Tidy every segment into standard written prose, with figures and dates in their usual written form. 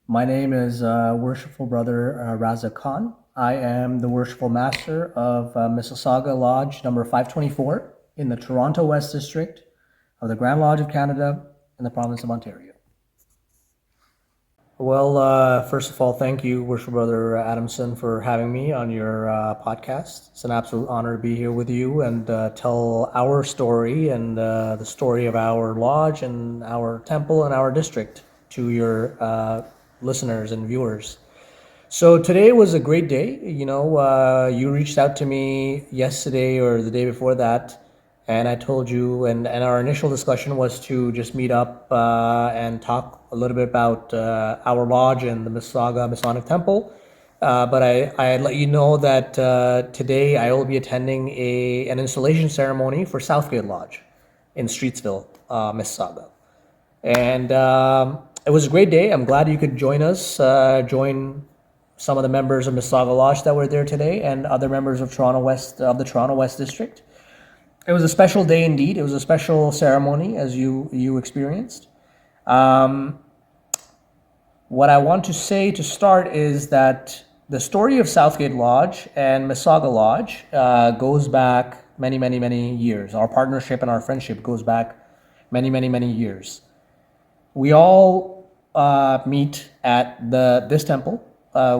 My name is Worshipful Brother Raza Khan. I am the Worshipful Master of Mississauga Lodge number 524 in the Toronto West District of the Grand Lodge of Canada in the province of Ontario. Well, first of all, thank you, Worshipful Brother Adamson, for having me on your podcast. It's an absolute honor to be here with you and tell our story and the story of our lodge and our temple and our district to your listeners and viewers. So today was a great day. You reached out to me yesterday or the day before that, and I told you, and our initial discussion was to just meet up and talk a little bit about our lodge and the Mississauga Masonic Temple. But I let you know that today I will be attending an installation ceremony for Southgate Lodge in Streetsville, Mississauga. And it was a great day. I'm glad you could join us, join some of the members of Mississauga Lodge that were there today and other members of the Toronto West District. It was a special day indeed. It was a special ceremony, as you experienced. What I want to say to start is that the story of Southgate Lodge and Mississauga Lodge goes back many, many, many years. Our partnership and our friendship goes back many, many, many years. We all meet at this temple,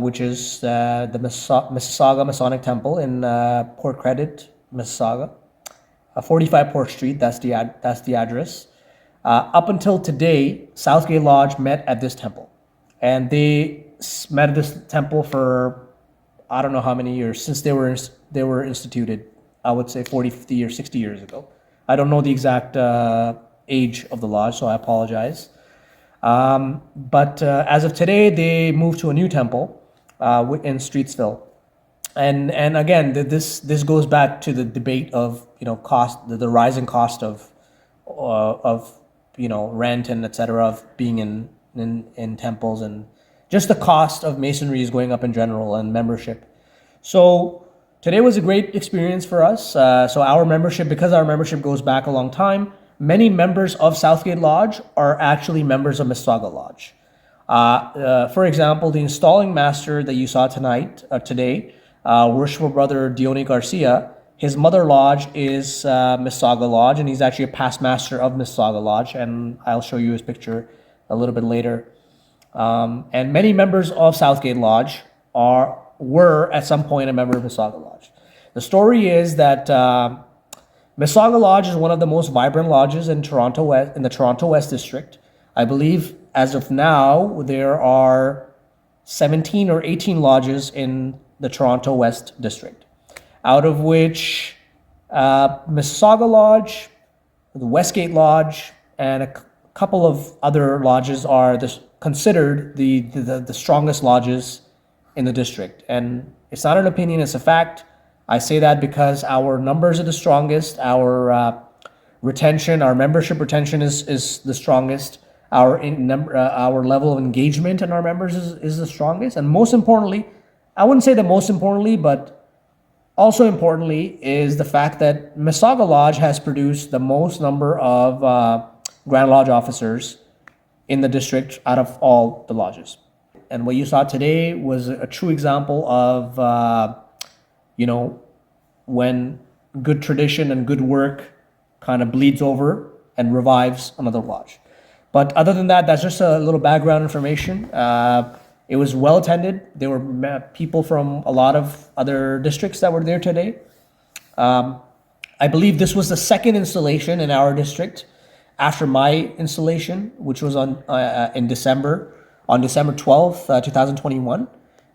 which is the Mississauga Masonic Temple in Port Credit, Mississauga, 45 Port Street. That's the address. Up until today, Southgate Lodge met at this temple, and they met at this temple for I don't know how many years since they were instituted. I would say 40, 50, or 60 years ago. I don't know the exact age of the lodge, so I apologize. But as of today, they moved to a new temple in Streetsville, and again, this goes back to the debate of cost, the rising cost of rent and etc. of being in temples, and just the cost of masonry is going up in general and membership. So today was a great experience for us. So our membership, because our membership goes back a long time. Many members of Southgate Lodge are actually members of Mississauga Lodge. For example, the installing master that you saw today, Worshipful Brother Dione Garcia, his mother lodge is Mississauga Lodge, and he's actually a past master of Mississauga Lodge, and I'll show you his picture a little bit later. And many members of Southgate Lodge were at some point a member of Mississauga Lodge. The story is that Mississauga Lodge is one of the most vibrant lodges in the Toronto West District. I believe as of now there are 17 or 18 lodges in the Toronto West District, out of which Mississauga Lodge, the Westgate Lodge, and a couple of other lodges are considered the strongest lodges in the district. And it's not an opinion, it's a fact. I say that because our numbers are the strongest, our retention, our membership retention is the strongest, our level of engagement in our members is the strongest, and most importantly, I wouldn't say the most importantly, but also importantly, is the fact that Mississauga Lodge has produced the most number of Grand Lodge officers in the district out of all the lodges. And what you saw today was a true example of when good tradition and good work kind of bleeds over and revives another lodge. But other than that, that's just a little background information. It was well attended. There were people from a lot of other districts that were there today. I believe this was the second installation in our district after my installation, which was on December 12th, 2021.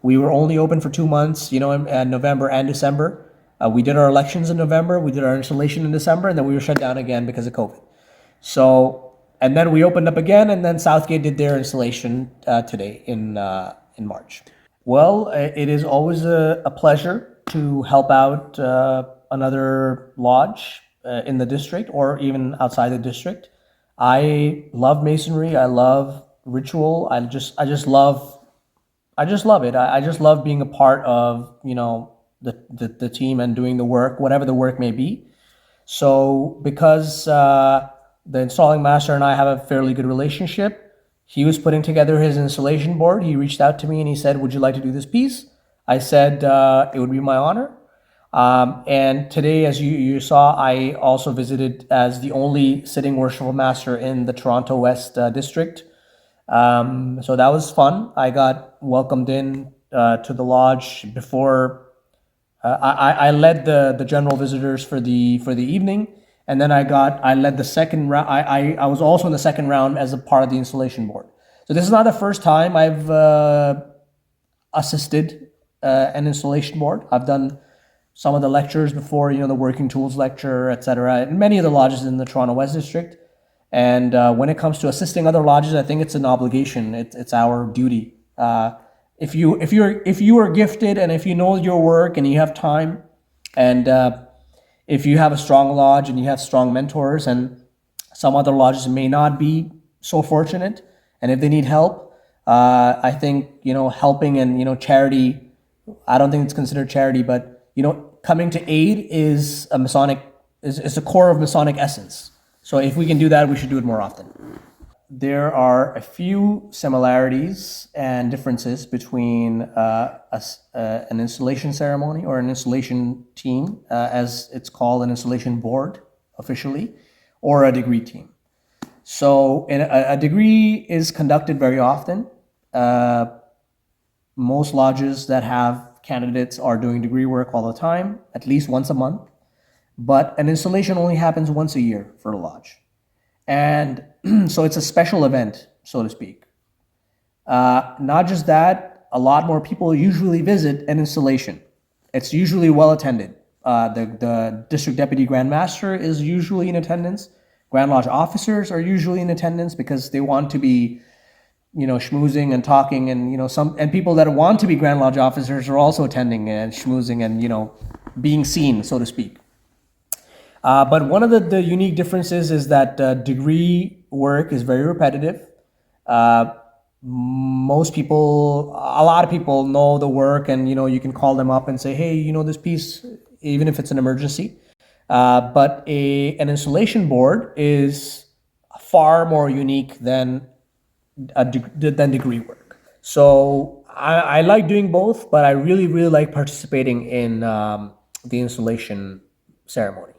We were only open for 2 months, in November and December. We did our elections in November, we did our installation in December, and then we were shut down again because of COVID. So, and then we opened up again, and then Southgate did their installation today in March. Well, it is always a pleasure to help out another lodge in the district or even outside the district. I love masonry. I love ritual. I just love it. I just love being a part of the team and doing the work, whatever the work may be. So because the installing master and I have a fairly good relationship, He was putting together his installation board. He reached out to me and he said, "Would you like to do this piece?" I said, "It would be my honor." And today, as you saw, I also visited as the only sitting worshipful master in the Toronto West District. So that was fun. I got welcomed in to the lodge before. I led the general visitors for the evening, and then I led the second round. I was also in the second round as a part of the installation board. So this is not the first time I've assisted an installation board. I've done some of the lectures before, the working tools lecture, etc., in many of the lodges in the Toronto West District. And when it comes to assisting other lodges, I think it's an obligation. It's our duty. If you are gifted and if you know your work and you have time, and if you have a strong lodge and you have strong mentors, and some other lodges may not be so fortunate, and if they need help, I think helping and charity. I don't think it's considered charity, but coming to aid is a core of Masonic essence. So if we can do that, we should do it more often. There are a few similarities and differences between an installation ceremony or an installation team, as it's called, an installation board officially, or a degree team. So a degree is conducted very often. Most lodges that have candidates are doing degree work all the time, at least once a month. But an installation only happens once a year for a lodge. And so it's a special event, so to speak. Not just that, a lot more people usually visit an installation. It's usually well attended. The district deputy grand master is usually in attendance. Grand Lodge officers are usually in attendance because they want to be schmoozing and talking, and people that want to be Grand Lodge officers are also attending and schmoozing and being seen, so to speak. But one of the unique differences is that degree work is very repetitive. A lot of people know the work, and you can call them up and say, "Hey, this piece," even if it's an emergency. But an installation board is far more unique than degree work. So I like doing both, but I really, really like participating in the installation ceremony.